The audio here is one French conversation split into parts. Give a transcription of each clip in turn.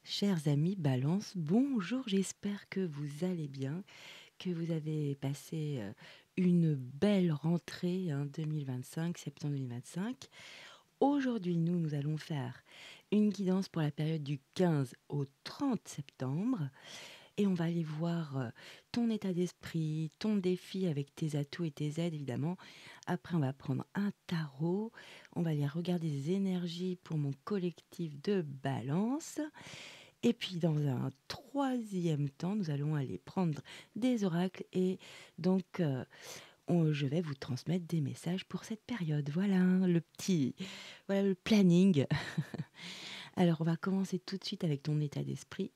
Chers amis Balance, bonjour, j'espère que vous allez bien, que vous avez passé une belle rentrée 2025, septembre 2025. Aujourd'hui, nous allons faire une guidance pour la période du 15 au 30 septembre et on va aller voir ton état d'esprit, ton défi avec tes atouts et tes aides évidemment. Après, on va prendre un tarot, on va aller regarder des énergies pour mon collectif de Balance. Et puis dans un troisième temps, nous allons aller prendre des oracles et donc je vais vous transmettre des messages pour cette période. Voilà voilà le planning. Alors on va commencer tout de suite avec ton état d'esprit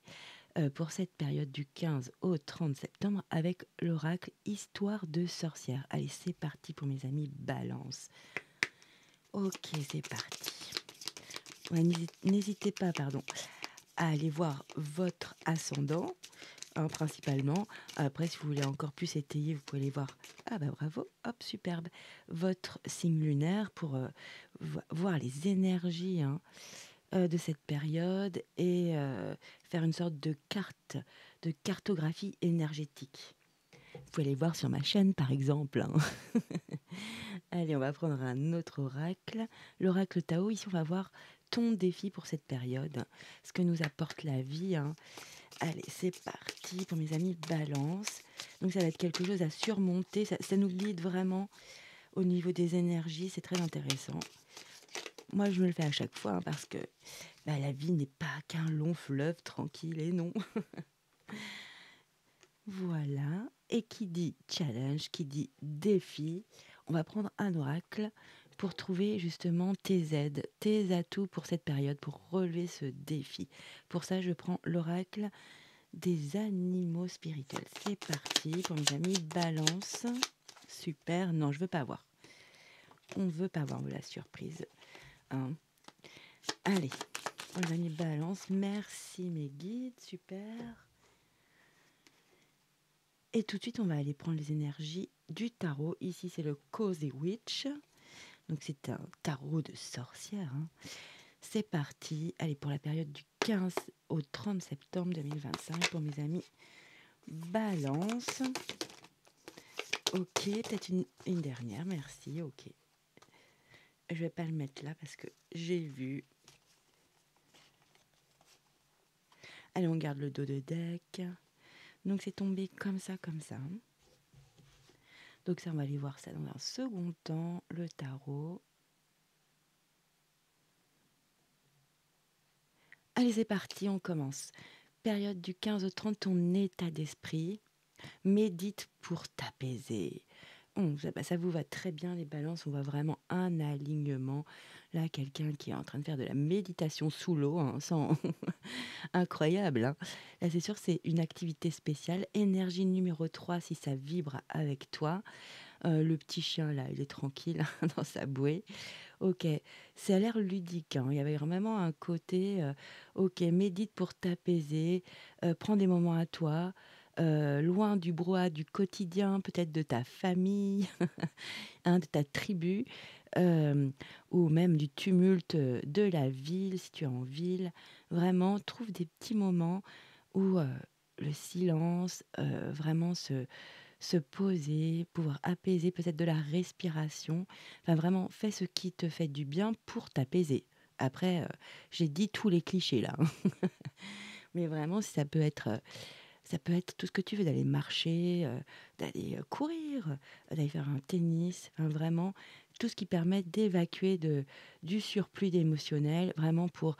pour cette période du 15 au 30 septembre avec l'oracle Histoire de sorcière. Allez, c'est parti pour mes amis Balance. Ok, c'est parti. Ouais, n'hésitez pas, pardon, à aller voir votre ascendant principalement. Après, si vous voulez encore plus étayer, vous pouvez aller voir. Ah bah bravo, hop, superbe. Votre signe lunaire pour voir les énergies de cette période et faire une sorte de cartographie énergétique. Vous pouvez aller voir sur ma chaîne, par exemple. Allez, on va prendre un autre oracle. L'oracle Tao, ici, on va voir ton défi pour cette période, ce que nous apporte la vie. Allez, c'est parti pour mes amis Balance. Donc ça va être quelque chose à surmonter. Ça nous guide vraiment au niveau des énergies. C'est très intéressant. Moi, je me le fais à chaque fois parce que la vie n'est pas qu'un long fleuve tranquille et non. Voilà. Et qui dit challenge, qui dit défi, on va prendre un oracle pour trouver justement tes aides, tes atouts pour cette période, pour relever ce défi. Pour ça, je prends l'oracle des animaux spirituels. C'est parti pour mes amis Balance. Super. Non, je veux pas voir. On veut pas voir la surprise. Allez, pour mes amis Balance, merci mes guides. Super. Et tout de suite, on va aller prendre les énergies du tarot. Ici, c'est le Cozy Witch. Donc, c'est un tarot de sorcière. C'est parti. Allez, pour la période du 15 au 30 septembre 2025, pour mes amis Balance. Ok, peut-être une dernière, merci, ok. Je vais pas le mettre là parce que j'ai vu. Allez, on garde le dos de deck. Donc c'est tombé comme ça, comme ça. Donc ça, on va aller voir ça dans un second temps, le tarot. Allez, c'est parti, on commence. Période du 15 au 30, ton état d'esprit. Médite pour t'apaiser. Ça vous va très bien les balances, on voit vraiment un alignement. Là, quelqu'un qui est en train de faire de la méditation sous l'eau, sans incroyable. Là, c'est sûr, c'est une activité spéciale. Énergie numéro 3, si ça vibre avec toi. Le petit chien, là, il est tranquille dans sa bouée. Ok, ça a l'air ludique. Il y avait vraiment un côté, ok, médite pour t'apaiser, prends des moments à toi, loin du brouhaha du quotidien, peut-être de ta famille, de ta tribu, euh, ou même du tumulte de la ville, si tu es en ville. Vraiment, trouve des petits moments où le silence, vraiment se poser, pouvoir apaiser, peut-être de la respiration. Enfin, vraiment, fais ce qui te fait du bien pour t'apaiser. Après, j'ai dit tous les clichés là. Mais vraiment, si ça peut être tout ce que tu veux, d'aller marcher, d'aller courir, d'aller faire un tennis, enfin, vraiment tout ce qui permet d'évacuer du surplus d'émotionnel, vraiment pour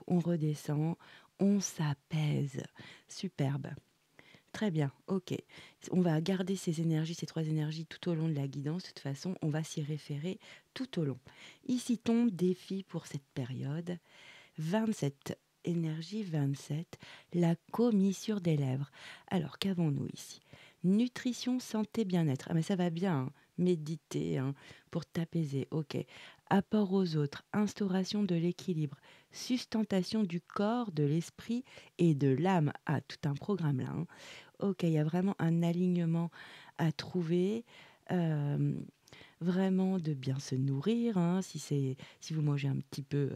on redescend, on s'apaise. Superbe. Très bien, ok. On va garder ces énergies, ces trois énergies tout au long de la guidance. De toute façon, on va s'y référer tout au long. Ici tombe défi pour cette période. 27, énergie 27, la commissure des lèvres. Alors, qu'avons-nous ici? Nutrition, santé, bien-être. Ah, mais ça va bien, méditer pour t'apaiser. Ok. Apport aux autres, instauration de l'équilibre, sustentation du corps, de l'esprit et de l'âme. Ah, tout un programme là. Ok, il y a vraiment un alignement à trouver. Euh, vraiment de bien se nourrir, hein, si vous mangez un petit peu,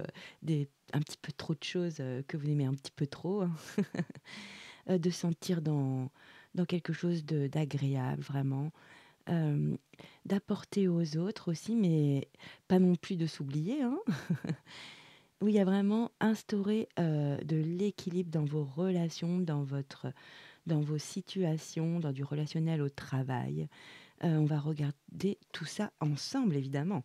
un petit peu trop de choses, que vous aimez un petit peu trop, hein, de sentir dans quelque chose d'agréable vraiment, hem, d'apporter aux autres aussi, mais pas non plus de s'oublier, hein. Oui, il y a vraiment instaurer, de l'équilibre dans vos relations, dans vos situations, dans du relationnel au travail. On va regarder tout ça ensemble évidemment.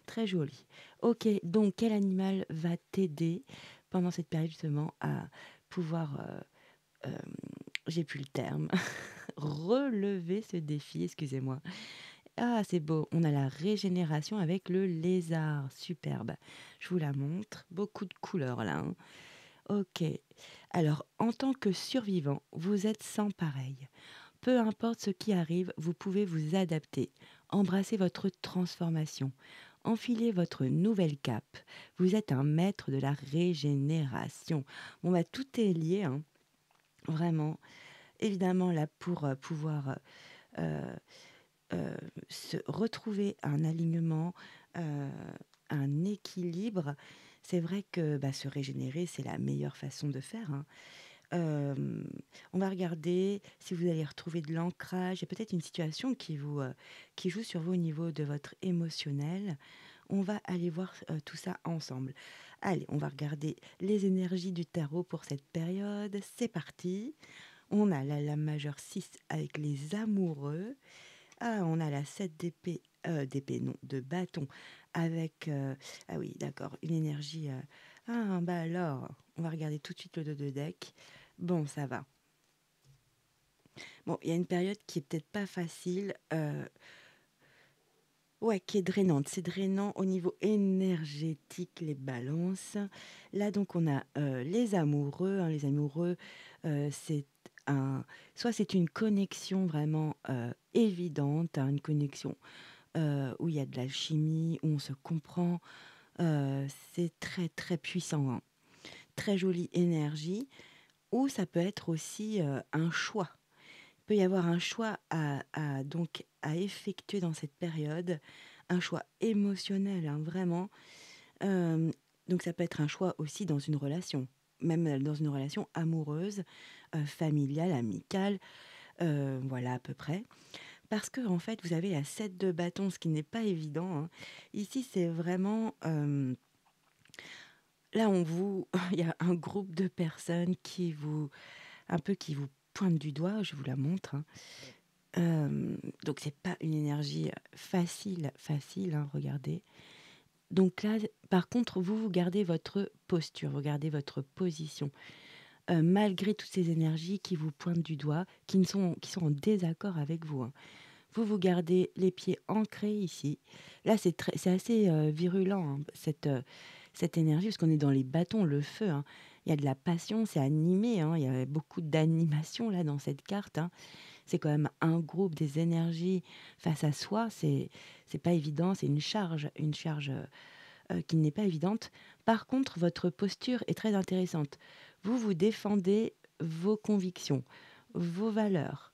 Très joli. OK, donc quel animal va t'aider pendant cette période justement à pouvoir, j'ai plus le terme, relever ce défi, excusez-moi. Ah, c'est beau, on a la régénération avec le lézard, superbe. Je vous la montre, beaucoup de couleurs là, hein. OK. Alors, en tant que survivant, vous êtes sans pareil. Peu importe ce qui arrive, vous pouvez vous adapter, embrasser votre transformation, enfiler votre nouvelle cape. Vous êtes un maître de la régénération. Bon, bah, tout est lié, hein, vraiment. Évidemment, là, pour pouvoir euh, euh, se retrouver un alignement, euh, un équilibre, c'est vrai que bah, se régénérer, c'est la meilleure façon de faire, hein. Hem, on va regarder si vous allez retrouver de l'ancrage. Il y a peut-être une situation qui joue sur vous au niveau de votre émotionnel. On va aller voir, tout ça ensemble. Allez, on va regarder les énergies du tarot pour cette période. C'est parti. On a la lame majeure 6 avec les amoureux. Ah, on a la 7 d'épée, d'épée non, de bâton avec, ah oui d'accord, une énergie, ah bah alors, on va regarder tout de suite le dos de deck. Bon, ça va. Bon, il y a une période qui est peut-être pas facile, ouais, qui est drainante. C'est drainant au niveau énergétique, les balances. Là, donc, on a les amoureux, hein. Les amoureux, c'est un, soit c'est une connexion vraiment évidente, hein, une connexion où il y a de l'alchimie, où on se comprend. C'est très, très puissant, hein. Très jolie énergie. Ou ça peut être aussi un choix. Il peut y avoir un choix donc, à effectuer dans cette période, un choix émotionnel, hein, vraiment. Euh, donc ça peut être un choix aussi dans une relation, même dans une relation amoureuse, familiale, amicale, voilà à peu près. Parce que en fait, vous avez la 7 de bâton, ce qui n'est pas évident, hein. Ici, c'est vraiment... là, il y a un groupe de personnes qui vous pointent du doigt, je vous la montre, hein. Donc c'est pas une énergie facile, hein, regardez. Donc là, par contre, vous gardez votre posture, vous gardez votre position, malgré toutes ces énergies qui vous pointent du doigt, qui sont en désaccord avec vous, hein. Vous gardez les pieds ancrés ici. Là, c'est assez, virulent, hein, cette énergie, parce qu'on est dans les bâtons, le feu, hein. Il y a de la passion, c'est animé, hein, il y a beaucoup d'animation là dans cette carte, hein. C'est quand même un groupe, des énergies face à soi, c'est pas évident, c'est une charge, qui n'est pas évidente. Par contre, votre posture est très intéressante. Vous défendez vos convictions, vos valeurs,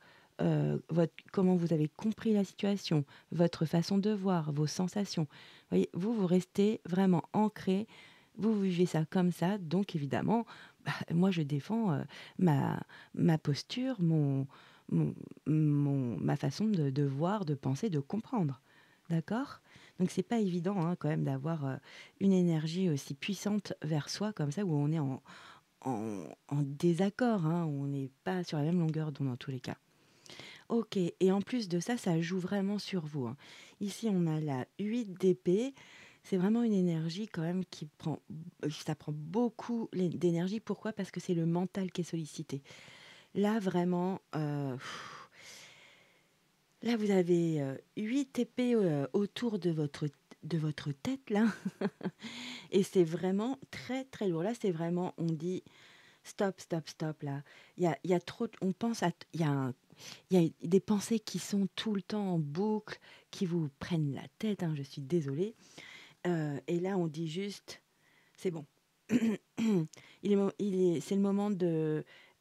comment vous avez compris la situation, votre façon de voir, vos sensations. Vous voyez, vous restez vraiment ancré, vous vivez ça comme ça, donc évidemment, bah, moi je défends, ma posture, mon ma façon de voir, de penser, de comprendre. D'accord? Donc c'est pas évident, hein, quand même d'avoir, une énergie aussi puissante vers soi comme ça, où on est en désaccord, hein, où on n'est pas sur la même longueur d'onde dans tous les cas. OK, et en plus de ça, ça joue vraiment sur vous, hein. Ici, on a la 8 d'épée. C'est vraiment une énergie quand même ça prend beaucoup d'énergie. Pourquoi? Parce que c'est le mental qui est sollicité. Là, vraiment, là, vous avez 8 épées autour de votre tête, là. Et c'est vraiment très, très lourd. Là, c'est vraiment, on dit stop, stop, stop, là. Il y a trop, on pense à, il y a des pensées qui sont tout le temps en boucle, qui vous prennent la tête, hein, je suis désolée. Et là, on dit juste, c'est bon. C'est le moment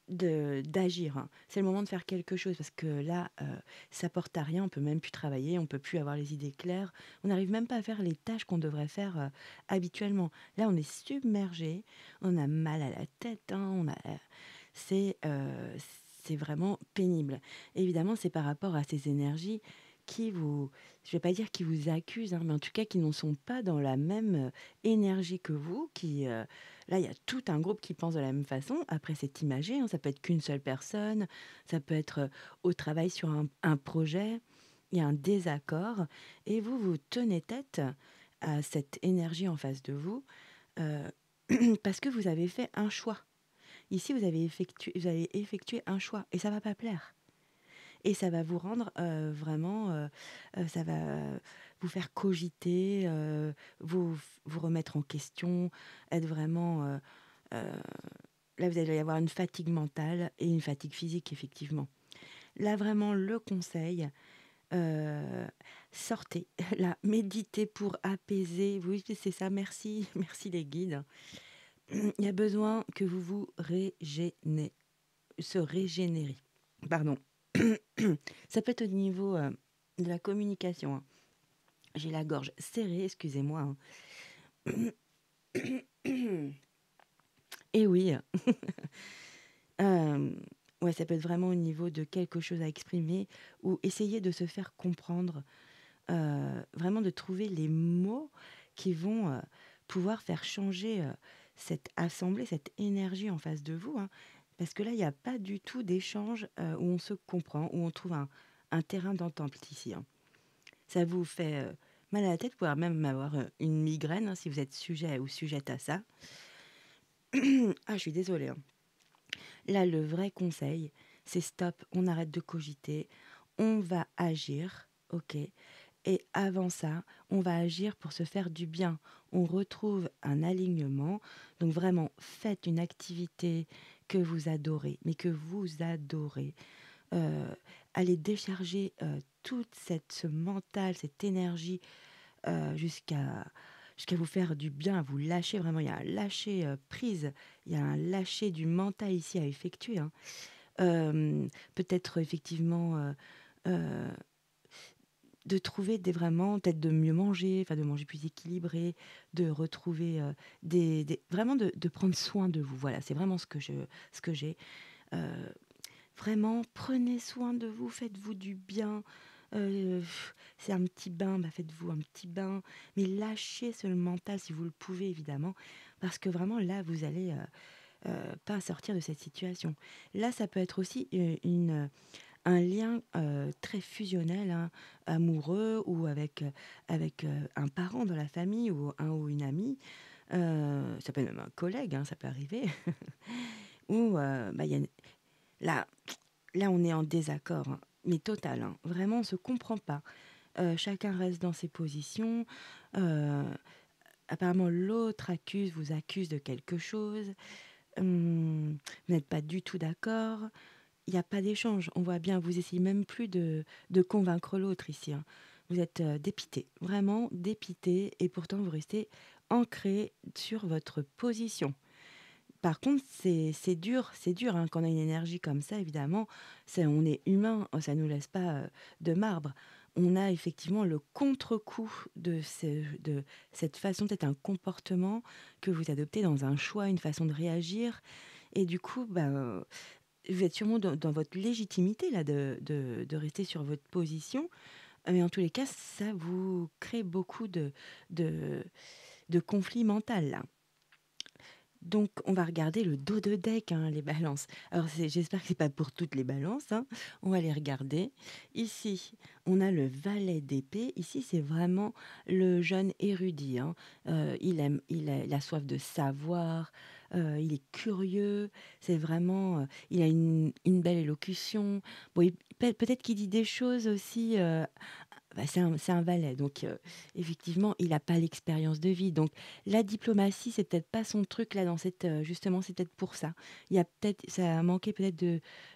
d'agir, hein. C'est le moment de faire quelque chose parce que là, ça porte à rien, on peut même plus travailler, on peut plus avoir les idées claires. On n'arrive même pas à faire les tâches qu'on devrait faire, habituellement. Là, on est submergé, on a mal à la tête, hein, c'est, heu, c'est vraiment pénible. Évidemment, c'est par rapport à ces énergies qui vous je vais pas dire qui vous accusent, hein, mais en tout cas qui ne sont pas dans la même, énergie que vous, là, il y a tout un groupe qui pense de la même façon. Après, c'est imagé, hein, ça peut être qu'une seule personne, ça peut être, au travail sur un projet, il y a un désaccord et vous, vous tenez tête à cette énergie en face de vous, heu, parce que vous avez fait un choix. Ici, vous avez effectué un choix et ça va pas plaire et ça va vous rendre, vraiment, ça va vous faire cogiter, vous remettre en question, être vraiment, heu, là, vous allez y avoir une fatigue mentale et une fatigue physique, effectivement. Là, vraiment, le conseil, heu, sortez, là, méditez pour apaiser. Oui, c'est ça, merci, merci les guides. Il y a besoin que vous vous se régénérez. Pardon. Ça peut être au niveau, de la communication, hein. J'ai la gorge serrée, excusez-moi, hein. Et oui, hem, ouais, ça peut être vraiment au niveau de quelque chose à exprimer ou essayer de se faire comprendre, vraiment de trouver les mots qui vont, pouvoir faire changer, cette assemblée, cette énergie en face de vous, hein. Parce que là, il y a pas du tout d'échange, où on se comprend, où on trouve un terrain d'entente ici, hein. Ça vous fait, mal à la tête, vous pouvez même avoir, une migraine, hein, si vous êtes sujet ou sujette à ça. Ah, je suis désolée, hein. Là, le vrai conseil, c'est stop, on arrête de cogiter, on va agir, OK? Et avant ça, on va agir pour se faire du bien. On retrouve un alignement. Donc vraiment, faites une activité que vous adorez, mais que vous adorez. Heu, Allez décharger, toute ce mental, cette énergie, jusqu'à vous faire du bien, à vous lâcher vraiment. Il y a un lâcher, prise, il y a un lâcher du mental ici à effectuer, hein. Peut-être effectivement, heu, de trouver des vraiment peut-être de mieux manger, enfin de manger plus équilibré, de retrouver, des vraiment de prendre soin de vous. Voilà, c'est vraiment ce que j'ai. Heu, Vraiment prenez soin de vous, faites-vous du bien. Heu, c'est un petit bain, bah, faites-vous un petit bain, mais lâchez ce mental si vous le pouvez évidemment, parce que vraiment là vous allez, pas sortir de cette situation. Là, ça peut être aussi, un lien, très fusionnel, hein, amoureux ou avec, un parent dans la famille ou un ou une amie, ça peut être même un collègue, hein, ça peut arriver, où, bah, il y a une là là, on est en désaccord, hein, mais total, hein. Vraiment, on se comprend pas. Chacun reste dans ses positions, heu, apparemment l'autre vous accuse de quelque chose, vous n'êtes pas du tout d'accord. Il y a pas d'échange. On voit bien, vous essayez même plus de convaincre l'autre ici, hein. Vous êtes, dépité, vraiment dépité et pourtant vous restez ancré sur votre position. Par contre, c'est dur, hein, quand on a une énergie comme ça évidemment, on est humain, ça nous laisse pas, de marbre. On a effectivement le contre-coup de cette façon, peut-être un comportement que vous adoptez dans un choix, une façon de réagir et du coup, bah, vous êtes sûrement dans votre légitimité là de rester sur votre position, mais en tous les cas, ça vous crée beaucoup de conflits mental là. Donc on va regarder le dos de deck, hein, les balances. Alors j'espère que c'est pas pour toutes les balances, hein. On va les regarder. Ici, on a le valet d'épée. Ici, c'est vraiment le jeune érudit, hein. Il a soif de savoir, il est curieux. C'est vraiment, il a une belle élocution. Bon, peut-être qu'il dit des choses aussi, Bah, c'est un valet, donc effectivement, il a pas l'expérience de vie. Donc la diplomatie, c'est peut-être pas son truc là dans cette, justement, c'est peut-être pour ça. Il y a peut-être ça a manqué peut-être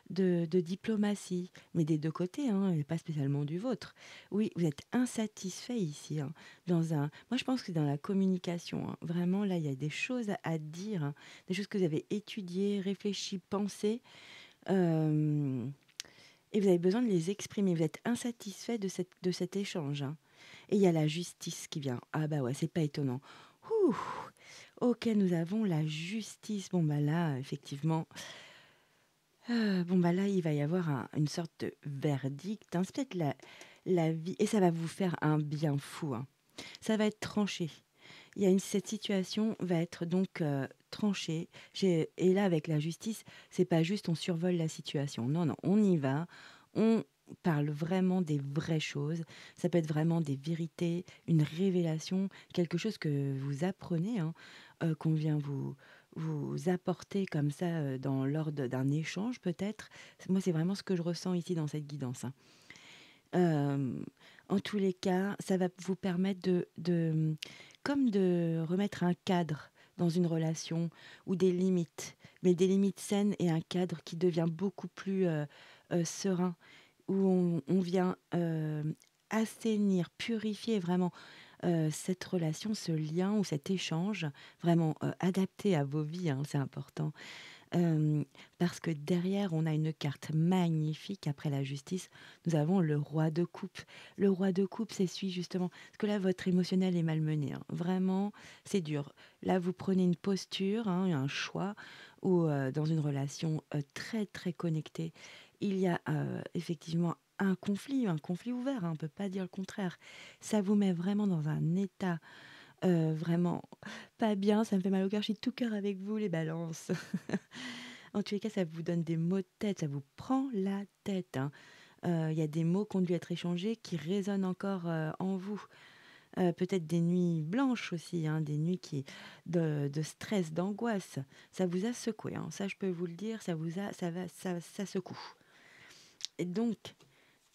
de diplomatie, mais des 2 côtés, hein, et pas spécialement du vôtre. Oui, vous êtes insatisfait ici, hein, dans un moi je pense que dans la communication, hein, vraiment là, il y a des choses à dire, hein, des choses que vous avez étudiées, réfléchies, pensées, hem et vous avez besoin de les exprimer. Vous êtes insatisfait de cet échange, hein. Et il y a la justice qui vient. Ah bah ouais, c'est pas étonnant. Ouh, ok, nous avons la justice. Bon bah là, effectivement, bon bah là, il va y avoir une sorte de verdict, hein. C'est peut-être la vie, et ça va vous faire un bien fou, hein. Ça va être tranché. Cette situation va être donc tranchée. Et là, avec la justice, c'est pas juste on survole la situation. Non, non, on y va. On parle vraiment des vraies choses. Ça peut être vraiment des vérités, une révélation, quelque chose que vous apprenez, hein, qu'on vient vous apporter comme ça lors d'un échange peut-être. Moi, c'est vraiment ce que je ressens ici dans cette guidance, hein. Hem, En tous les cas, ça va vous permettre comme de remettre un cadre dans une relation ou des limites, mais des limites saines et un cadre qui devient beaucoup plus, serein, où on vient, assainir, purifier vraiment, cette relation, ce lien ou cet échange, vraiment, adapté à vos vies, hein, c'est important. Parce que derrière, on a une carte magnifique après la justice. Nous avons le roi de coupe. Le roi de coupe, c'est celui justement parce que là, votre émotionnel est malmené, hein. Vraiment, c'est dur. Là, vous prenez une posture, hein, un choix ou dans une relation, très, très connectée, il y a, effectivement un conflit ouvert, hein, on ne peut pas dire le contraire. Ça vous met vraiment dans un état, vraiment pas bien, ça me fait mal au cœur, je suis de tout cœur avec vous les balances. En tous les cas, ça vous donne des maux de tête, ça vous prend la tête, hein. Il y a des mots qui ont dû être échangés qui résonnent encore, en vous. Peut-être des nuits blanches aussi, hein, des nuits de stress, d'angoisse. Ça vous a secoué, hein, ça je peux vous le dire, ça secoue. Et donc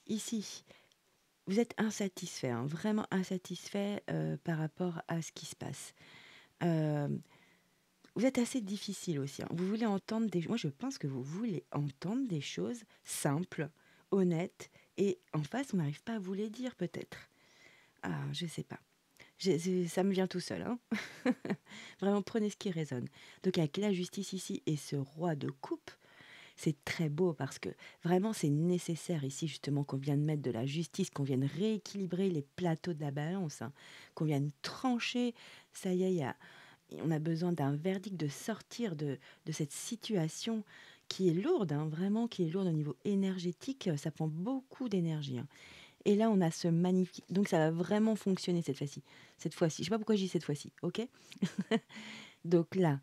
ici, vous êtes insatisfait, hein, vraiment insatisfait, par rapport à ce qui se passe. Hem Vous êtes assez difficile aussi, hein. Vous voulez entendre des moi je pense que vous voulez entendre des choses simples, honnêtes, et en face, on n'arrive pas à vous les dire peut-être. Ah, je sais pas. Ça me vient tout seul, hein. Vraiment, prenez ce qui résonne. Donc avec la justice ici et ce roi de coupe, c'est très beau parce que vraiment c'est nécessaire ici justement qu'on vienne mettre de la justice, qu'on vienne rééquilibrer les plateaux de la balance, hein, qu'on vienne trancher. Ça y est, on a besoin d'un verdict, de sortir de cette situation qui est lourde, hein, vraiment, qui est lourde au niveau énergétique. Ça prend beaucoup d'énergie, hein. Et là, on a ce magnifique. Donc, ça va vraiment fonctionner cette fois-ci. Cette fois-ci. Je sais pas pourquoi je dis cette fois-ci, ok. Donc là,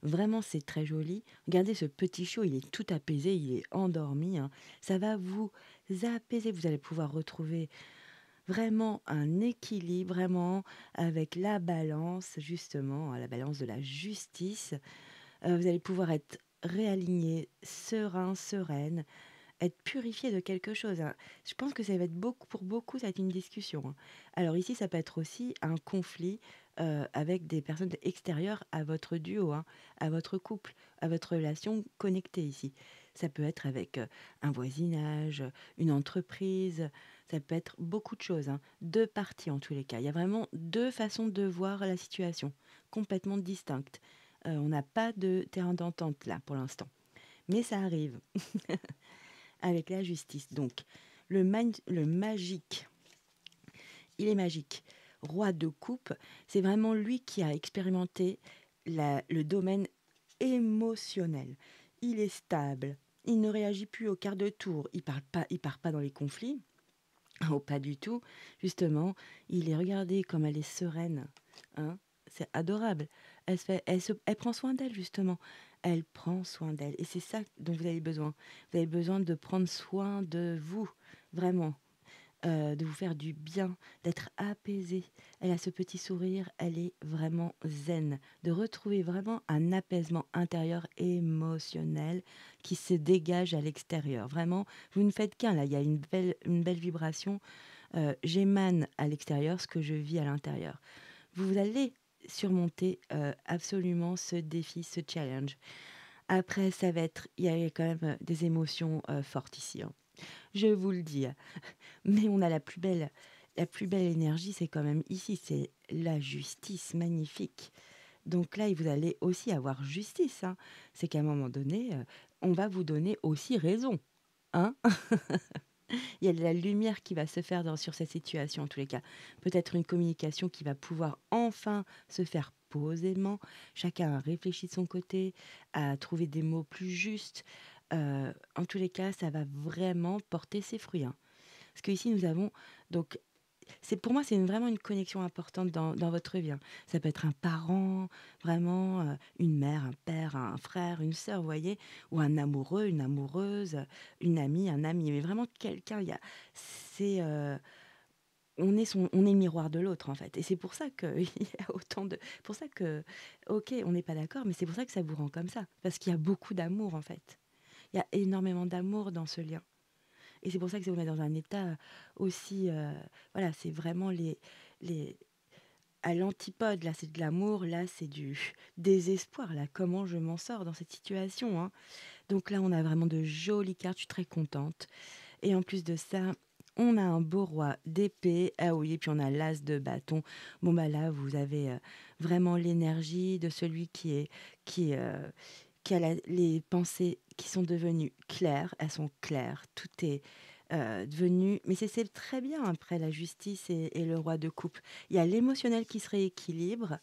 vraiment, c'est très joli. Regardez ce petit chiot, il est tout apaisé, il est endormi, hein. Ça va vous apaiser. Vous allez pouvoir retrouver vraiment un équilibre, vraiment avec la balance, justement, la balance de la justice. Vous allez pouvoir être réaligné, serein, sereine, être purifié de quelque chose, hein. Je pense que ça va être beaucoup pour beaucoup, ça va être une discussion, hein. Alors ici, ça peut être aussi un conflit, avec des personnes extérieures à votre duo, hein, à votre couple, à votre relation connectée ici. Ça peut être avec, un voisinage, une entreprise, ça peut être beaucoup de choses, hein. 2 parties en tous les cas. Il y a vraiment 2 façons de voir la situation, complètement distinctes. On n'a pas de terrain d'entente là, pour l'instant, mais ça arrive. Avec la justice. Donc, le magique, il est magique. Roi de coupe, c'est vraiment lui qui a expérimenté le domaine émotionnel. Il est stable, il ne réagit plus au quart de tour, il part pas dans les conflits. Oh, pas du tout. Justement, il est regardé comme elle est sereine, hein. C'est adorable. Elle prend soin d'elle, justement. Elle prend soin d'elle. Et c'est ça dont vous avez besoin. Vous avez besoin de prendre soin de vous, vraiment. De vous faire du bien, d'être apaisée. Elle a ce petit sourire, elle est vraiment zen. De retrouver vraiment un apaisement intérieur émotionnel qui se dégage à l'extérieur. Vraiment, vous ne faites qu'un là, il y a une belle vibration. j'émane à l'extérieur ce que je vis à l'intérieur. Vous allez surmonter absolument ce défi, ce challenge. Après, ça va être, il y a quand même des émotions fortes ici, hein. Je vous le dis, hein. Mais on a la plus belle énergie, c'est quand même ici, c'est la justice magnifique. Donc là, vous allez aussi avoir justice, hein. C'est qu'à un moment donné, on va vous donner aussi raison, hein. Il y a de la lumière qui va se faire sur cette situation en tous les cas. Peut-être une communication qui va pouvoir enfin se faire posément. Chacun a réfléchi de son côté, a trouvé des mots plus justes. En tous les cas, ça va vraiment porter ses fruits, hein. Parce qu'ici, nous avons donc pour moi, c'est vraiment une connexion importante dans votre vie, hein. Ça peut être un parent, vraiment, une mère, un père, un frère, une sœur, vous voyez? Ou un amoureux, une amoureuse, une amie, un ami, mais vraiment quelqu'un, il y a c'est, on est le miroir de l'autre, en fait, et c'est pour ça qu'il y a autant de pour ça que OK, on n'est pas d'accord, mais c'est pour ça que ça vous rend comme ça, parce qu'il y a beaucoup d'amour, en fait. Il y a énormément d'amour dans ce lien. Et c'est pour ça que ça vous met dans un état aussi, voilà, c'est vraiment les à l'antipode, là, c'est de l'amour, là, c'est du désespoir, là. Comment je m'en sors dans cette situation, hein? Donc là, on a vraiment de jolies cartes, je suis très contente. Et en plus de ça, on a un beau roi d'épée, ah oui, et puis on a l'as de bâton. Bon, bah là, vous avez vraiment l'énergie de celui qui, qui a les pensées qui sont devenues claires, elles sont claires, tout est devenu. Mais c'est très bien après la justice et le roi de coupe. Il y a l'émotionnel qui se rééquilibre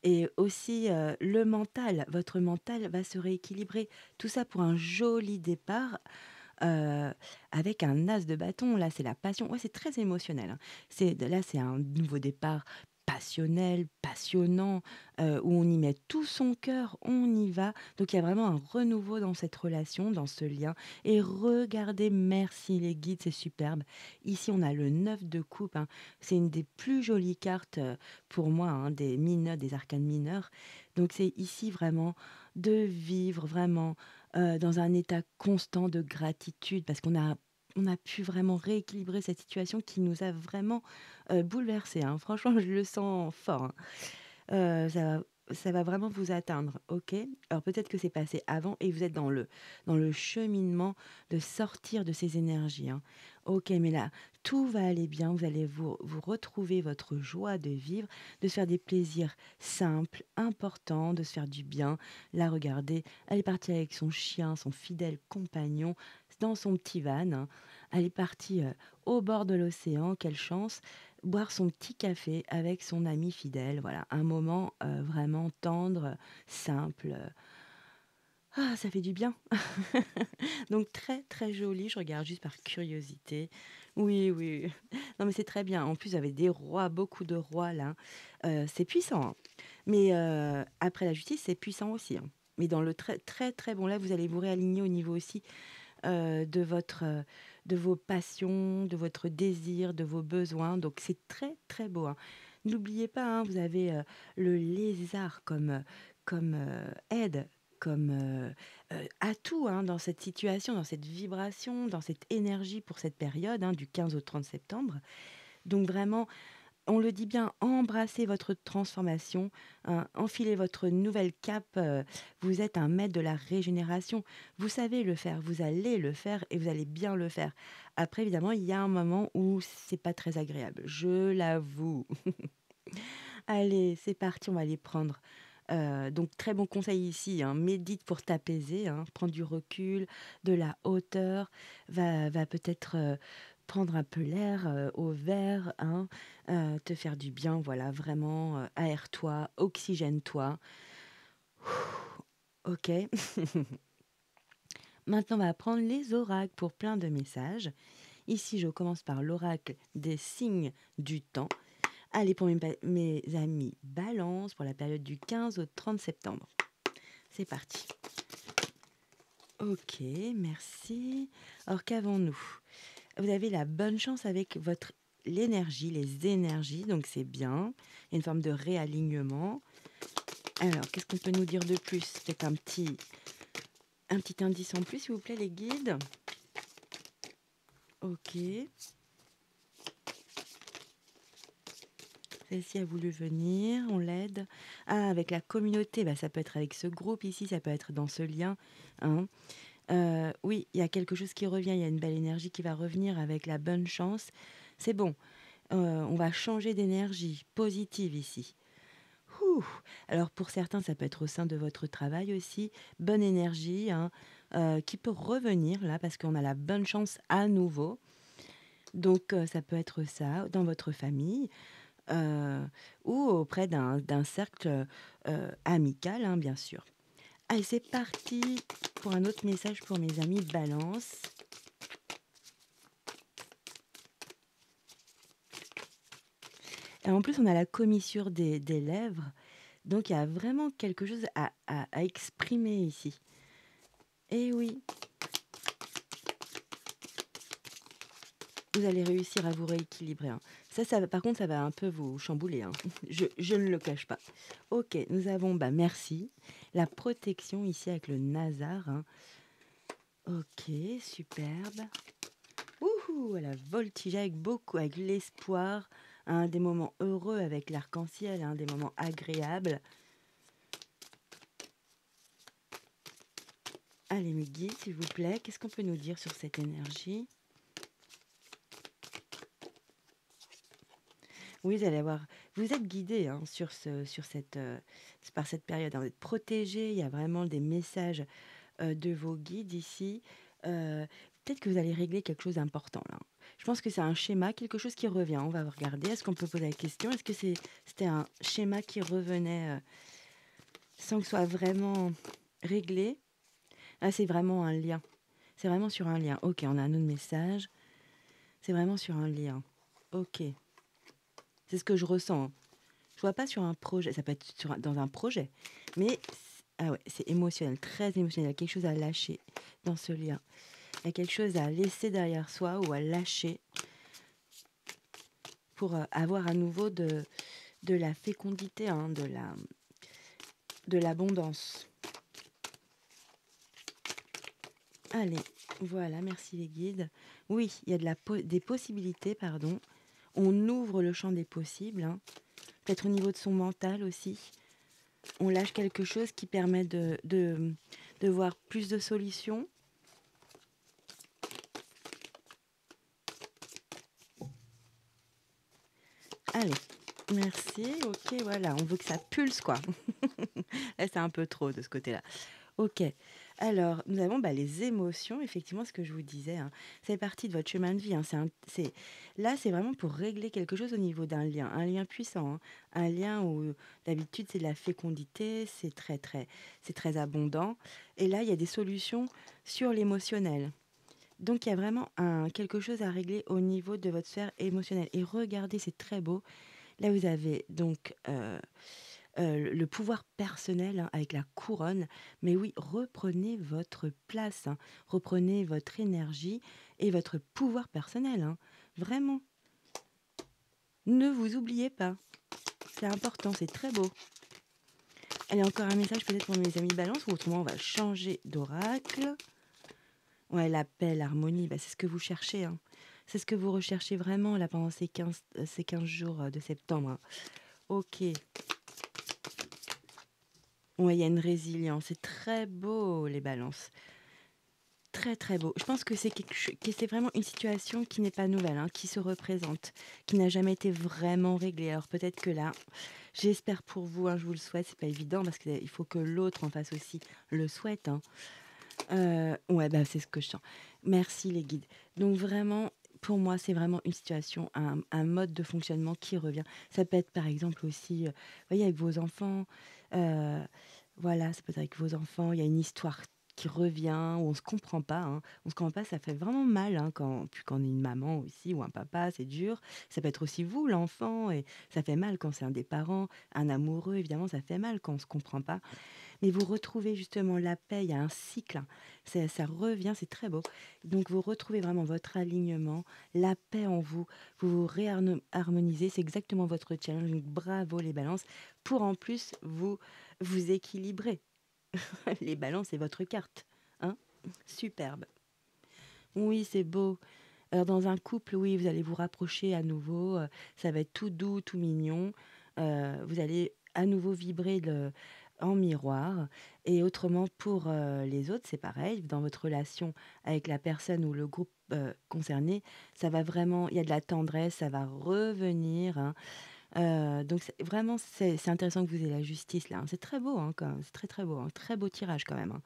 et aussi le mental. Votre mental va se rééquilibrer. Tout ça pour un joli départ avec un as de bâton. Là, c'est la passion. Ouais, c'est très émotionnel, hein. Là, c'est un nouveau départ passionnel, passionnant, où on y met tout son cœur, on y va. Donc, il y a vraiment un renouveau dans cette relation, dans ce lien. Et regardez, merci les guides, c'est superbe. Ici, on a le 9 de coupe, hein. C'est une des plus jolies cartes pour moi, hein, des mineurs, des arcanes mineurs. Donc, c'est ici vraiment de vivre vraiment dans un état constant de gratitude parce on a pu vraiment rééquilibrer cette situation qui nous a vraiment, bouleversés, hein. Franchement, je le sens fort, hein. Ça va vraiment vous atteindre, OK? Alors peut-être que c'est passé avant et vous êtes dans le cheminement de sortir de ces énergies, hein. OK, mais là, tout va aller bien, vous allez vous retrouver votre joie de vivre, de se faire des plaisirs simples, importants, de se faire du bien. Là, regardez, elle est partie avec son chien, son fidèle compagnon, dans son petit van, hein. Elle est partie, au bord de l'océan, quelle chance! Boire son petit café avec son ami fidèle, voilà, un moment, vraiment tendre, simple, ah ça fait du bien. Donc très, très joli, je regarde juste par curiosité. Oui, oui, non mais c'est très bien. En plus, vous avez des rois, beaucoup de rois là, c'est puissant, hein. Mais après la justice, c'est puissant aussi, hein. Mais dans le très, très, très bon là, vous allez vous réaligner au niveau aussi de de vos passions, de votre désir, de vos besoins. Donc c'est très, très beau, hein. N'oubliez pas, hein, vous avez, le lézard comme, aide, comme, atout, hein, dans cette situation, dans cette vibration, dans cette énergie pour cette période, hein, du 15 au 30 septembre. Donc vraiment, on le dit bien, embrassez votre transformation, hein, enfilez votre nouvelle cape. Vous êtes un maître de la régénération. Vous savez le faire, vous allez le faire et vous allez bien le faire. Après, évidemment, il y a un moment où c'est pas très agréable, je l'avoue. Allez, c'est parti, on va les prendre. Donc, très bon conseil ici, hein, médite pour t'apaiser, hein, prends du recul, de la hauteur, va peut-être prendre un peu l'air au vert, hein, te faire du bien, voilà, vraiment, aère-toi, oxygène-toi. Ok. Maintenant, on va prendre les oracles pour plein de messages. Ici, je commence par l'oracle des signes du temps. Allez, pour mes amis Balance, pour la période du 15 au 30 septembre. C'est parti. Ok, merci. Alors, qu'avons-nous? Vous avez la bonne chance avec l'énergie, les énergies, donc c'est bien. Il y a une forme de réalignement. Alors, qu'est-ce qu'on peut nous dire de plus? Peut-être un petit indice en plus, s'il vous plaît, les guides. Ok. celle-ci a voulu venir, on l'aide. Ah, avec la communauté, bah, ça peut être avec ce groupe ici, ça peut être dans ce lien, hein. Oui, il y a quelque chose qui revient, il y a une belle énergie qui va revenir avec la bonne chance. C'est bon, on va changer d'énergie positive ici. Ouh! Alors pour certains, ça peut être au sein de votre travail aussi, bonne énergie, hein, qui peut revenir là parce qu'on a la bonne chance à nouveau. Donc ça peut être ça, dans votre famille, heu, ou auprès d'un cercle, amical, hein, bien sûr. Allez, c'est parti pour un autre message pour mes amis Balance. Et en plus, on a la commissure des lèvres, donc il y a vraiment quelque chose à exprimer ici. Et oui, vous allez réussir à vous rééquilibrer, hein. Par contre, ça va un peu vous chambouler, hein. Je ne le cache pas. OK, nous avons, bah, merci, la protection ici avec le Nasar, hein. OK, superbe. Wouhou! Elle a voltigé avec l'espoir, hein, des moments heureux avec l'arc-en-ciel, hein, des moments agréables. Allez, mes guides, s'il vous plaît, qu'est-ce qu'on peut nous dire sur cette énergie? Oui, vous êtes guidés, hein, par cette période, hein, vous êtes protégés, il y a vraiment des messages de vos guides ici. Heu, Peut-être que vous allez régler quelque chose d'important là. Je pense que c'est un schéma, quelque chose qui revient. On va regarder. Est-ce qu'on peut poser la question? Est-ce que c'était un schéma qui revenait, sans que ce soit vraiment réglé? Ah, c'est vraiment un lien. C'est vraiment sur un lien. OK, on a un autre message. C'est vraiment sur un lien. OK. C'est ce que je ressens, hein. Je vois pas sur un projet, ça peut être dans un projet, mais ah ouais, c'est émotionnel, très émotionnel. Il y a quelque chose à lâcher dans ce lien. Il y a quelque chose à laisser derrière soi ou à lâcher pour avoir à nouveau de la fécondité, hein, de l'abondance. Allez, voilà, merci les guides. Oui, il y a des possibilités, pardon. On ouvre le champ des possibles, hein. Peut-être au niveau de son mental aussi. On lâche quelque chose qui permet de voir plus de solutions. Allez, merci. OK, voilà, on veut que ça pulse, quoi. Là, c'est un peu trop de ce côté-là. OK. Alors, nous avons, bah, les émotions, effectivement, ce que je vous disais, hein. C'est partie de votre chemin de vie, hein. Là, c'est vraiment pour régler quelque chose au niveau d'un lien, un lien puissant, hein. Un lien où, d'habitude, c'est de la fécondité, c'est très abondant. Et là, il y a des solutions sur l'émotionnel. Donc, il y a vraiment quelque chose à régler au niveau de votre sphère émotionnelle. Et regardez, c'est très beau. Là, vous avez donc le pouvoir personnel, hein, avec la couronne. Mais oui, reprenez votre place, hein. Reprenez votre énergie et votre pouvoir personnel, hein. Vraiment, ne vous oubliez pas. C'est important, c'est très beau. Allez, encore un message peut-être pour mes amis Balance, ou autrement on va changer d'oracle. Ouais, la paix, l'harmonie, bah, c'est ce que vous cherchez, hein. C'est ce que vous recherchez vraiment là pendant ces 15 jours de septembre, hein. Ok. Ouais, il y a une résilience. C'est très beau, les balances. Très, très beau. Je pense que c'est vraiment une situation qui n'est pas nouvelle, hein, qui se représente, qui n'a jamais été vraiment réglée. Alors peut-être que là, j'espère pour vous, hein, je vous le souhaite, c'est pas évident parce qu'il faut que l'autre en face aussi le souhaite, hein. Ouais, bah, c'est ce que je sens. Merci les guides. Donc vraiment, pour moi, c'est vraiment une situation, un mode de fonctionnement qui revient. Ça peut être par exemple aussi, voyez, avec vos enfants, heu, voilà, ça peut être avec vos enfants, il y a une histoire qui revient, où on se comprend pas, hein. On se comprend pas, ça fait vraiment mal, hein, quand on est une maman aussi ou un papa, c'est dur. Ça peut être aussi vous, l'enfant, et ça fait mal quand c'est un des parents, un amoureux, évidemment, ça fait mal quand on se comprend pas. Mais vous retrouvez justement la paix, il y a un cycle, hein. Ça revient, c'est très beau. Donc vous retrouvez vraiment votre alignement, la paix en vous, vous vous harmonisez, c'est exactement votre challenge. Donc bravo les balances, pour en plus vous équilibrer. Les balances, c'est votre carte, hein. Superbe. Oui, c'est beau. Alors dans un couple, oui, vous allez vous rapprocher à nouveau, ça va être tout doux, tout mignon. Vous allez à nouveau vibrer en miroir et autrement pour, les autres, c'est pareil. Dans votre relation avec la personne ou le groupe, concerné, ça va vraiment il y a de la tendresse, ça va revenir, hein. Donc c'est intéressant que vous ayez la justice là, hein. C'est très beau, hein, quand même, c'est très, très beau, hein. Très beau tirage quand même, hein,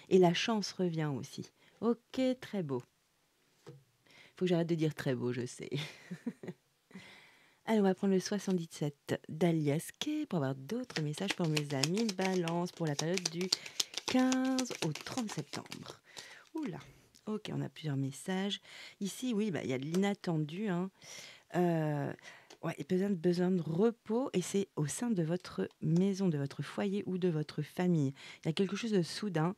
et la chance revient aussi. OK, très beau. Faut que j'arrête de dire très beau, je sais. Allez, on va prendre le 77 d'Alias Kay pour avoir d'autres messages pour mes amis Balance pour la période du 15 au 30 septembre. Oula. Ok, on a plusieurs messages. Ici, oui, bah, il y a de l'inattendu, hein. Ouais, il y a besoin de repos et c'est au sein de votre maison, de votre foyer ou de votre famille. Il y a quelque chose de soudain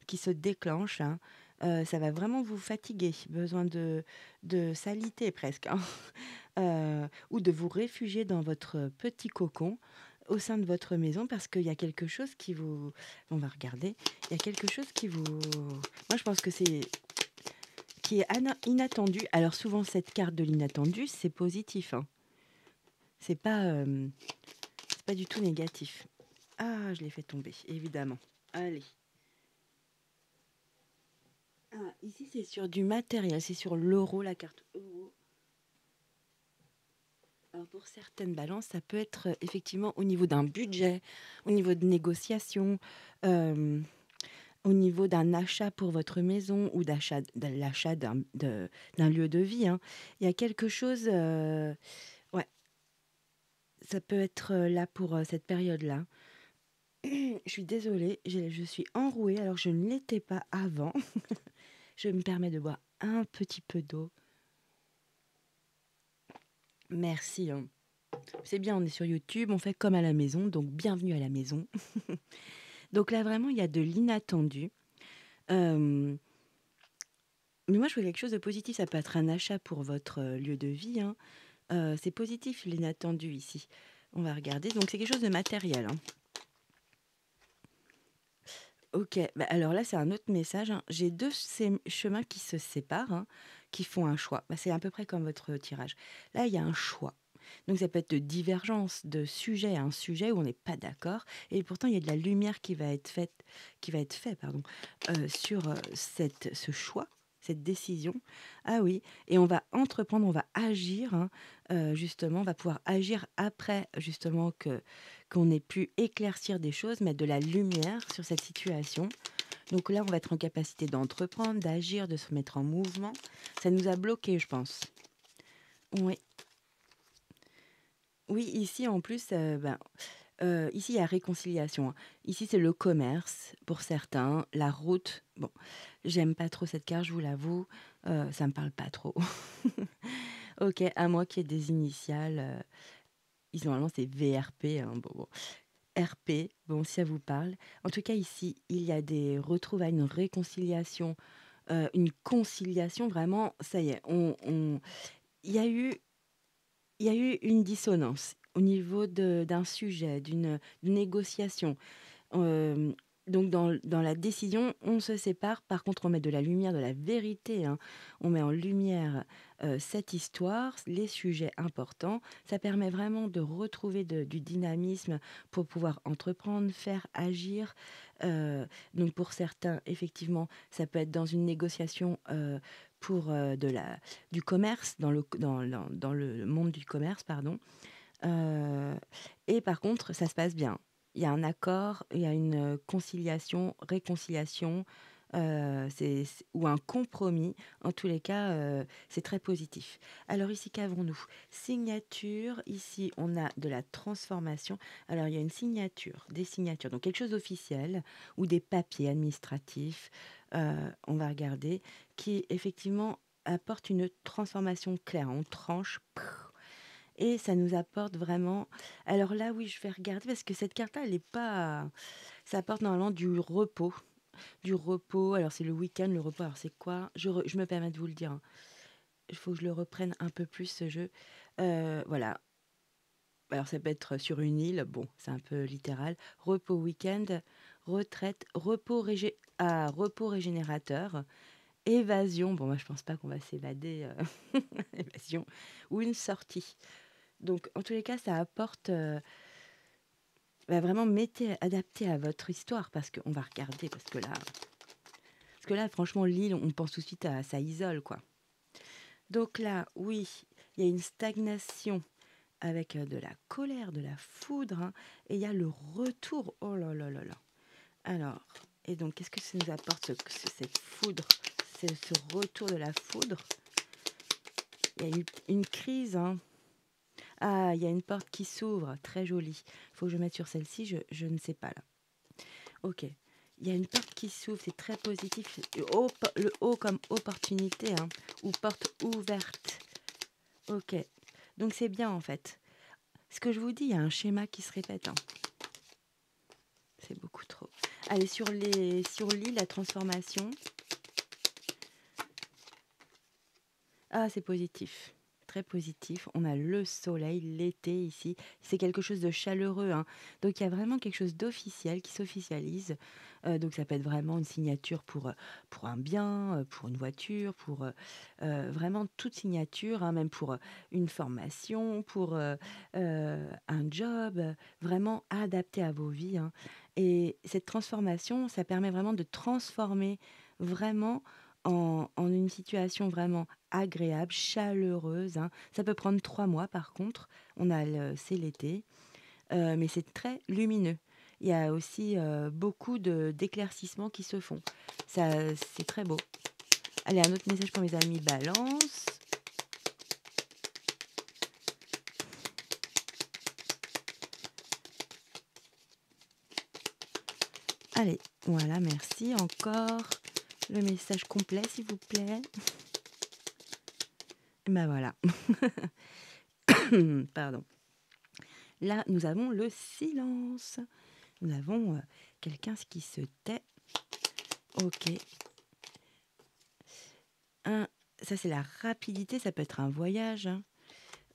qui se déclenche, hein. Ça va vraiment vous fatiguer, besoin de salité presque, hein. Ou de vous réfugier dans votre petit cocon au sein de votre maison parce qu'il y a quelque chose qui vous on va regarder, il y a quelque chose qui vous moi je pense que c'est qui est inattendu. Alors souvent cette carte de l'inattendu, c'est positif, hein. C'est pas, c'est pas du tout négatif. Ah, je l'ai fait tomber, évidemment. Allez. Ah, ici, c'est sur du matériel, c'est sur l'euro, la carte euro. Alors pour certaines balances, ça peut être effectivement au niveau d'un budget, au niveau de négociations, euh, au niveau d'un achat pour votre maison ou de l'achat d'un lieu de vie, hein. Il y a quelque chose, ouais, ça peut être là pour cette période-là. Je suis désolée, je suis enrouée alors que je ne l'étais pas avant. Je me permets de boire un petit peu d'eau. Merci, hein. C'est bien, on est sur YouTube, on fait comme à la maison, donc bienvenue à la maison. Donc là, vraiment, il y a de l'inattendu. Euh, mais moi, je vois quelque chose de positif. Ça peut être un achat pour votre lieu de vie, hein. C'est positif, l'inattendu ici. On va regarder. Donc, c'est quelque chose de matériel, hein. Ok, bah alors là, c'est un autre message, hein. J'ai deux chemins qui se séparent, hein, qui font un choix. Bah, c'est à peu près comme votre tirage. Là, il y a un choix. Donc, ça peut être de divergence de sujet à un sujet où on n'est pas d'accord. Et pourtant, il y a de la lumière qui va être fait, pardon, sur ce choix, cette décision. Ah oui, et on va entreprendre, on va agir, hein, justement, on va pouvoir agir après, justement, qu'on ait pu éclaircir des choses, mettre de la lumière sur cette situation. Donc là, on va être en capacité d'entreprendre, d'agir, de se mettre en mouvement. Ça nous a bloqués, je pense. Oui, oui, ici en plus, ici il y a réconciliation, hein. Ici, c'est le commerce pour certains, la route. Bon, j'aime pas trop cette carte, je vous l'avoue, ça me parle pas trop. OK, à moi qui ai des initiales, ici normalement c'est VRP, hein, bon. RP, bon, si ça vous parle. En tout cas, ici, il y a des retrouvailles, une réconciliation, une conciliation, vraiment, ça y est, il y a eu, il y a eu une dissonance au niveau d'un sujet, d'une négociation. Hem, donc dans la décision, on se sépare. Par contre, on met de la lumière, de la vérité, hein. On met en lumière, cette histoire, les sujets importants. Ça permet vraiment de retrouver du dynamisme pour pouvoir entreprendre, faire, agir. Donc pour certains, effectivement, ça peut être dans une négociation, pour, du commerce, dans le monde du commerce, pardon. Heu et par contre, ça se passe bien. Il y a un accord, il y a une, conciliation, réconciliation, ou un compromis. En tous les cas, c'est très positif. Alors ici, qu'avons-nous? Signature, ici, on a de la transformation. Alors il y a une signature, des signatures, donc quelque chose d'officiel ou des papiers administratifs, on va regarder, qui effectivement apporte une transformation claire. On tranche et ça nous apporte vraiment alors là, oui, je vais regarder parce que cette carte-là, elle est pas ça apporte normalement du repos. Du repos, alors c'est le week-end, le repos, alors c'est quoi? Je me permets de vous le dire, hein. Il faut que je le reprenne un peu plus ce jeu. Voilà, alors ça peut être sur une île, bon, c'est un peu littéral. Repos week-end, retraite, repos régénérateur évasion. Bon, moi, je pense pas qu'on va s'évader, évasion ou une sortie. Donc, en tous les cas, ça apporte, bah, vraiment mettez adapté à votre histoire parce qu'on va regarder parce que là, franchement, l'île, on pense tout de suite à ça isole, quoi. Donc là, oui, il y a une stagnation avec, de la colère, de la foudre, hein, et il y a le retour. Oh là là là là. Alors, et donc, qu'est-ce que ça nous apporte, cette foudre, ce retour de la foudre? Il y a eu une crise, hein. Ah, il y a une porte qui s'ouvre, très jolie. Il faut que je mette sur celle-ci, je ne sais pas là. Ok, il y a une porte qui s'ouvre, c'est très positif. Le haut comme opportunité, hein, ou porte ouverte. Ok, donc c'est bien en fait. Ce que je vous dis, il y a un schéma qui se répète, hein. C'est beaucoup trop. Allez, sur l'île, la transformation. Ah, c'est positif. Très positif. On a le soleil, l'été ici. C'est quelque chose de chaleureux, hein. Donc, il y a vraiment quelque chose d'officiel qui s'officialise. Donc, ça peut être vraiment une signature pour un bien, pour une voiture, pour vraiment toute signature, hein, même pour une formation, pour un job, vraiment adapté à vos vies, hein. Et cette transformation, ça permet vraiment de transformer vraiment en une situation vraiment agréable, chaleureuse, hein. Ça peut prendre 3 mois par contre, c'est l'été, mais c'est très lumineux. Il y a aussi, beaucoup d'éclaircissements qui se font. Ça, c'est très beau. Allez, un autre message pour mes amis Balance. Allez, voilà, merci. Encore le message complet, s'il vous plaît. Ben voilà. Pardon. Là, nous avons le silence. Nous avons quelqu'un qui se tait. Ok. Ça, c'est la rapidité. Ça peut être un voyage, hein.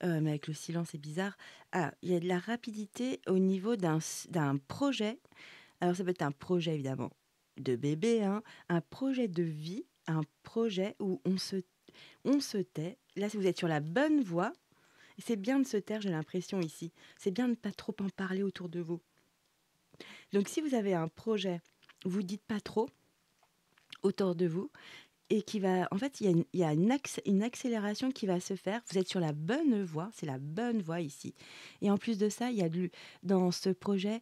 Mais avec le silence, c'est bizarre. Ah, il y a de la rapidité au niveau d'un projet. Alors, ça peut être un projet, évidemment, de bébé, hein, un projet de vie, un projet où on se tait. Là, si vous êtes sur la bonne voie, et c'est bien de se taire, j'ai l'impression ici. C'est bien de ne pas trop en parler autour de vous. Donc, si vous avez un projet, vous dites pas trop autour de vous et qui va, en fait, il y a une accélération qui va se faire. Vous êtes sur la bonne voie, c'est la bonne voie ici. Et en plus de ça, il y a dans ce projet,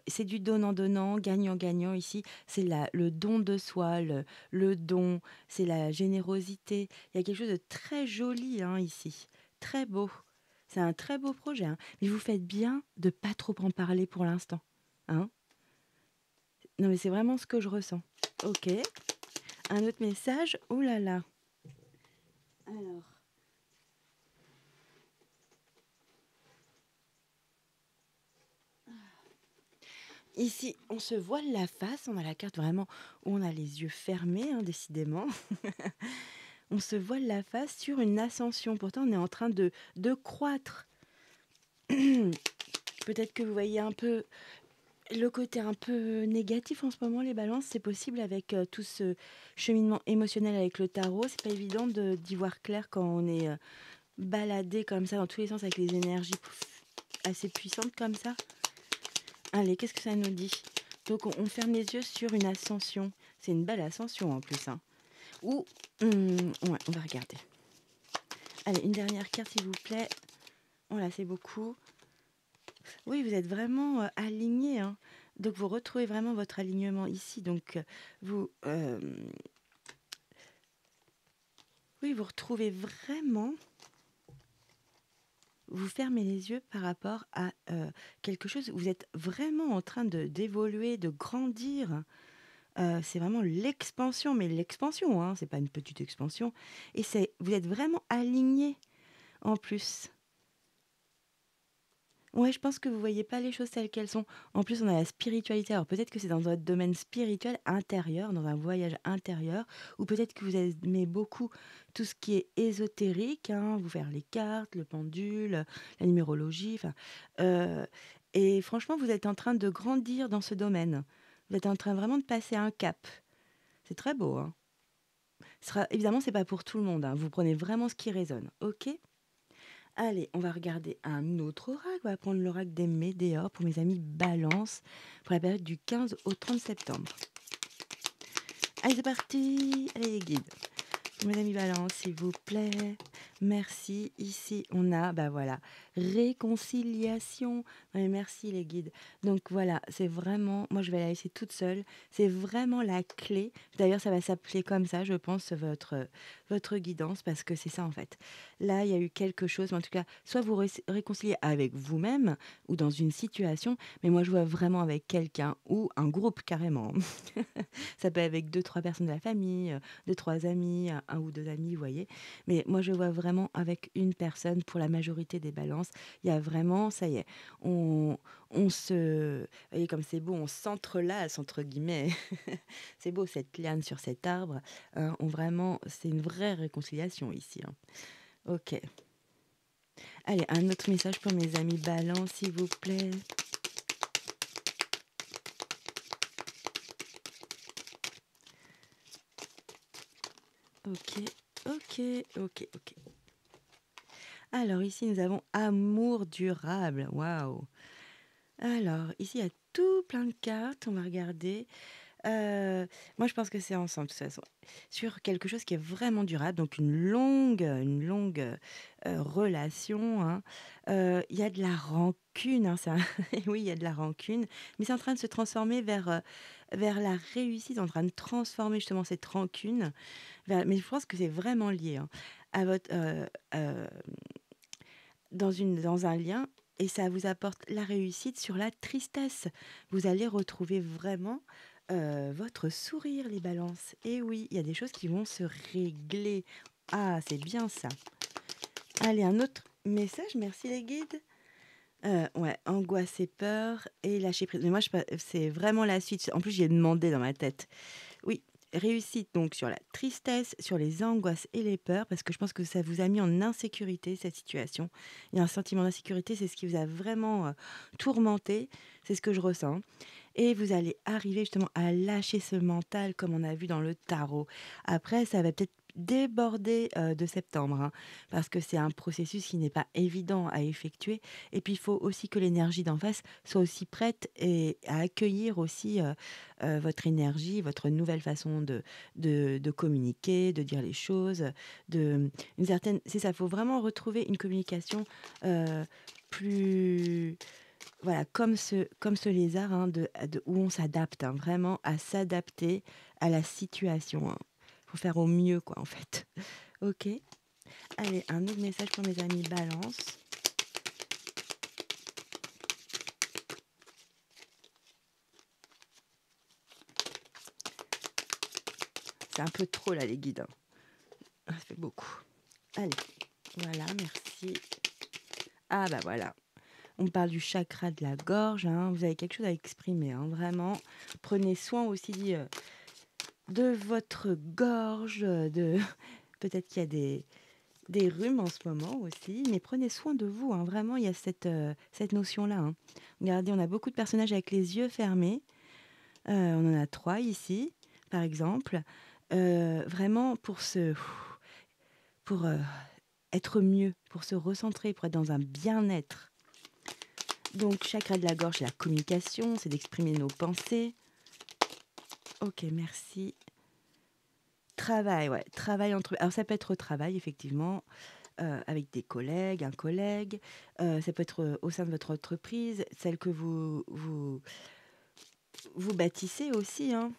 c'est du donnant-donnant, gagnant-gagnant ici. C'est le don de soi, le don, c'est la générosité. Il y a quelque chose de très joli, hein, ici, très beau. C'est un très beau projet, hein. Mais vous faites bien de pas trop en parler pour l'instant, hein. Non, mais c'est vraiment ce que je ressens. Ok. Un autre message. Oh là là. Alors, ici, on se voile la face. On a la carte vraiment où on a les yeux fermés, hein, décidément. On se voile la face sur une ascension. Pourtant, on est en train de croître. Peut-être que vous voyez un peu le côté un peu négatif en ce moment, les balances. C'est possible avec tout ce cheminement émotionnel avec le tarot. C'est pas évident d'y voir clair quand on est baladé comme ça dans tous les sens avec les énergies assez puissantes comme ça. Allez, qu'est-ce que ça nous dit? Donc, on ferme les yeux sur une ascension. C'est une belle ascension en plus, hein. Ou, ouais, on va regarder. Allez, une dernière carte, s'il vous plaît. Voilà, c'est beaucoup. Oui, vous êtes vraiment aligné, hein. Donc, vous retrouvez vraiment votre alignement ici. Donc, oui, vous retrouvez vraiment. Vous fermez les yeux par rapport à quelque chose. Vous êtes vraiment en train d'évoluer, de grandir. C'est vraiment l'expansion, mais l'expansion, hein, c'est pas une petite expansion. Et vous êtes vraiment aligné en plus. Ouais, je pense que vous voyez pas les choses telles qu'elles sont. En plus, on a la spiritualité. Alors peut-être que c'est dans votre domaine spirituel intérieur, dans un voyage intérieur, ou peut-être que vous aimez beaucoup tout ce qui est ésotérique, hein, vous faire les cartes, le pendule, la numérologie. Enfin, euh, et franchement, vous êtes en train de grandir dans ce domaine. Vous êtes en train vraiment de passer un cap. C'est très beau, hein. Évidemment, c'est pas pour tout le monde, hein. Vous prenez vraiment ce qui résonne, OK? Allez, on va regarder un autre oracle. On va prendre l'oracle des Médéors pour mes amis Balance, pour la période du 15 au 30 septembre. Allez, c'est parti! Allez, les guides. Mes amis Balance, s'il vous plaît. Merci. Ici, on a, bah voilà, réconciliation. Non, mais merci les guides. Donc voilà, c'est vraiment, moi je vais la laisser toute seule. C'est vraiment la clé. D'ailleurs, ça va s'appeler comme ça, je pense, votre guidance, parce que c'est ça en fait. Là, il y a eu quelque chose, mais en tout cas, soit vous réconciliez avec vous-même ou dans une situation, mais moi je vois vraiment avec quelqu'un ou un groupe carrément. Ça peut être avec deux, trois personnes de la famille, deux, trois amis, un ou deux amis, vous voyez. Mais moi, je vois vraiment avec une personne pour la majorité des balances. Il y a vraiment, ça y est, on se... Vous voyez, comme c'est beau, on s'entrelace, entre guillemets. C'est beau, cette liane sur cet arbre. Vraiment, c'est une vraie réconciliation ici, hein. Ok. Allez, un autre message pour mes amis balance, s'il vous plaît. Ok, ok, ok, ok. Alors ici, nous avons amour durable. Waouh! Alors ici, il y a tout plein de cartes. On va regarder. Moi, je pense que c'est ensemble, de toute façon. Sur quelque chose qui est vraiment durable, donc une longue relation, hein. Il y a de la rancune, hein, oui, il y a de la rancune, mais c'est en train de se transformer vers la réussite, en train de transformer justement cette rancune. Mais je pense que c'est vraiment lié, hein, à dans un lien, et ça vous apporte la réussite sur la tristesse. Vous allez retrouver vraiment votre sourire, les balances. Et oui, il y a des choses qui vont se régler. Ah, c'est bien ça. Allez, un autre message, merci les guides. Ouais, angoisse et peur et lâcher prise. Mais moi, c'est vraiment la suite. En plus, j'y ai demandé dans ma tête. Oui, réussite donc sur la tristesse, sur les angoisses et les peurs, parce que je pense que ça vous a mis en insécurité, cette situation. Il y a un sentiment d'insécurité, c'est ce qui vous a vraiment tourmenté, c'est ce que je ressens. Et vous allez arriver justement à lâcher ce mental, comme on a vu dans le tarot. Après, ça va peut-être déborder de septembre, hein, parce que c'est un processus qui n'est pas évident à effectuer. Et puis, il faut aussi que l'énergie d'en face soit aussi prête et à accueillir aussi votre énergie, votre nouvelle façon de communiquer, de dire les choses, une certaine... C'est ça, il faut vraiment retrouver une communication plus... Voilà, comme ce lézard, hein, où on s'adapte, hein, vraiment à s'adapter à la situation, hein. Faut faire au mieux, quoi, en fait. Ok. Allez, un autre message pour mes amis balance. C'est un peu trop, là, les guides, hein. Ça fait beaucoup. Allez, voilà, merci. Ah, bah voilà. On parle du chakra de la gorge, hein. Vous avez quelque chose à exprimer, hein, vraiment. Prenez soin aussi de votre gorge, peut-être qu'il y a des rhumes en ce moment aussi, mais prenez soin de vous, hein. Vraiment, il y a cette notion-là, hein. Regardez, on a beaucoup de personnages avec les yeux fermés. On en a 3 ici, par exemple. Vraiment pour être mieux, pour se recentrer, pour être dans un bien-être. Donc, chakra de la gorge, c'est la communication, c'est d'exprimer nos pensées. Ok, merci. Travail, ouais, travail entre... Alors, ça peut être au travail, effectivement, avec des collègues, un collègue. Ça peut être au sein de votre entreprise, celle que vous bâtissez aussi, hein.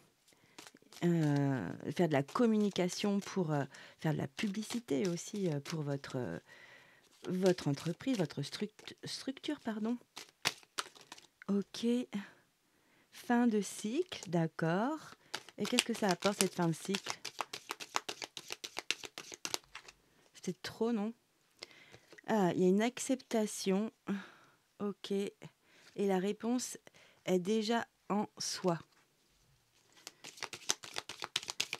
Faire de la communication pour faire de la publicité aussi pour votre entreprise, votre structure, pardon. Ok, fin de cycle, d'accord. Et qu'est-ce que ça apporte cette fin de cycle? C'est trop, non? Ah, il y a une acceptation. Ok. Et la réponse est déjà en soi.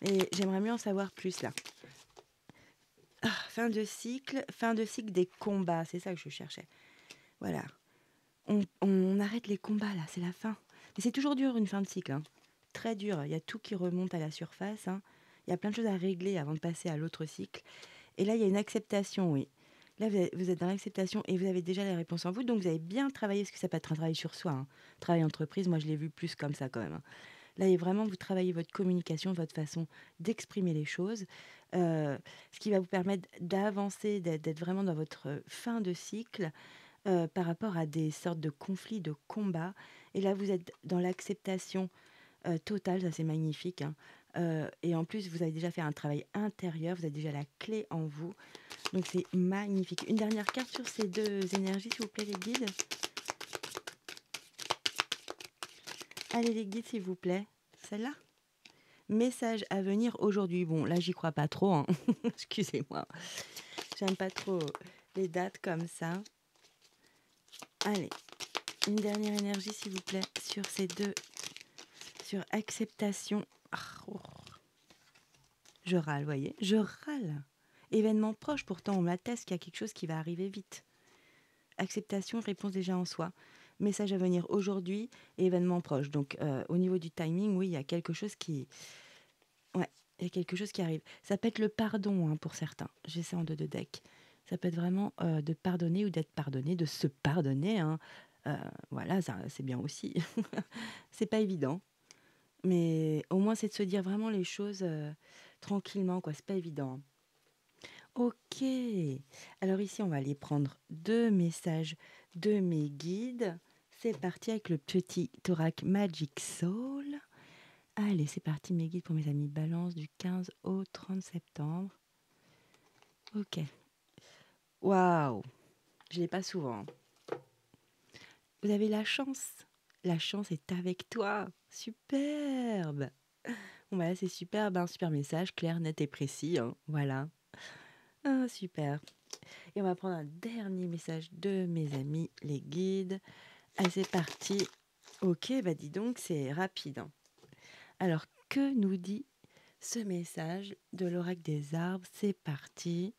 Et j'aimerais mieux en savoir plus là. Ah, fin de cycle des combats, c'est ça que je cherchais. Voilà. On arrête les combats là, c'est la fin. Mais c'est toujours dur une fin de cycle, hein. Très dur, il y a tout qui remonte à la surface, hein. Il y a plein de choses à régler avant de passer à l'autre cycle. Et là, il y a une acceptation, oui. Là, vous êtes dans l'acceptation et vous avez déjà les réponses en vous. Donc, vous avez bien travaillé, parce que ça peut être un travail sur soi, hein. Travail entreprise, moi, je l'ai vu plus comme ça quand même, hein. Là, il y a vraiment, vous travaillez votre communication, votre façon d'exprimer les choses, ce qui va vous permettre d'avancer, d'être vraiment dans votre fin de cycle par rapport à des sortes de conflits, de combats. Et là, vous êtes dans l'acceptation totale, ça c'est magnifique, hein. Et en plus, vous avez déjà fait un travail intérieur, vous avez déjà la clé en vous. Donc c'est magnifique. Une dernière carte sur ces deux énergies, s'il vous plaît, les guides. Allez, les guides, s'il vous plaît. Celle-là. Message à venir aujourd'hui. Bon, là, j'y crois pas trop, hein. Excusez-moi. J'aime pas trop les dates comme ça. Allez, une dernière énergie, s'il vous plaît, sur ces deux. Sur acceptation. Ah, oh. Je râle, vous voyez. Je râle. Événement proche, pourtant, on m'atteste qu'il y a quelque chose qui va arriver vite. Acceptation, réponse déjà en soi. Message à venir aujourd'hui et événement proche. Donc, au niveau du timing, oui, il y a quelque chose qui... Ouais, il y a quelque chose qui arrive. Ça peut être le pardon, hein, pour certains. J'ai ça en deux de deck. Ça peut être vraiment de pardonner ou d'être pardonné, de se pardonner, hein. Voilà, ça, c'est bien aussi. C'est pas évident. Mais au moins, c'est de se dire vraiment les choses tranquillement, quoi. C'est pas évident. Ok. Alors ici, on va aller prendre deux messages de mes guides. C'est parti avec le petit Thorac Magic Soul. Allez, c'est parti, mes guides pour mes amis Balance du 15 au 30 septembre. Ok. Waouh. Je l'ai pas souvent. Vous avez la chance. La chance est avec toi. Superbe. Bon, bah là, c'est superbe, un super message, clair, net et précis, hein. Voilà. Ah, super. Et on va prendre un dernier message de mes amis, les guides. Allez, c'est parti. Ok, bah dis donc, c'est rapide, hein. Alors, que nous dit ce message de l'oracle des arbres? C'est parti.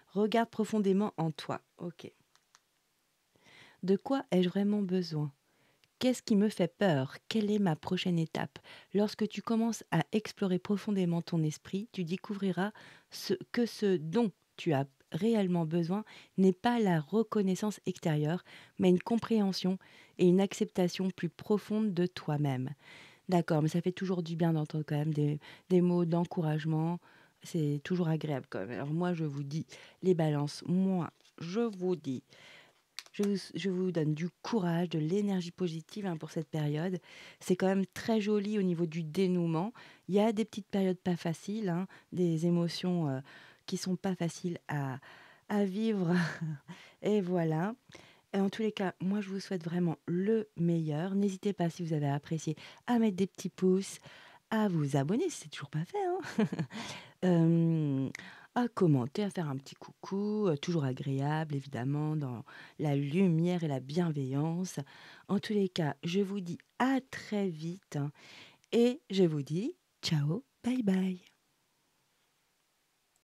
Regarde profondément en toi. Ok. De quoi ai-je vraiment besoin? Qu'est-ce qui me fait peur? Quelle est ma prochaine étape? Lorsque tu commences à explorer profondément ton esprit, tu découvriras que ce dont tu as réellement besoin n'est pas la reconnaissance extérieure, mais une compréhension et une acceptation plus profonde de toi-même. D'accord, mais ça fait toujours du bien d'entendre quand même des mots d'encouragement. C'est toujours agréable quand même. Alors moi, je vous dis, les balances, moi, je vous dis, je vous donne du courage, de l'énergie positive, hein, pour cette période. C'est quand même très joli au niveau du dénouement. Il y a des petites périodes pas faciles, hein, des émotions qui sont pas faciles à vivre. Et voilà. Et en tous les cas, moi, je vous souhaite vraiment le meilleur. N'hésitez pas, si vous avez apprécié, à mettre des petits pouces, à vous abonner si c'est toujours pas fait, hein. Hem, à commenter, à faire un petit coucou, toujours agréable évidemment, dans la lumière et la bienveillance. En tous les cas, je vous dis à très vite, hein, et je vous dis ciao, bye bye.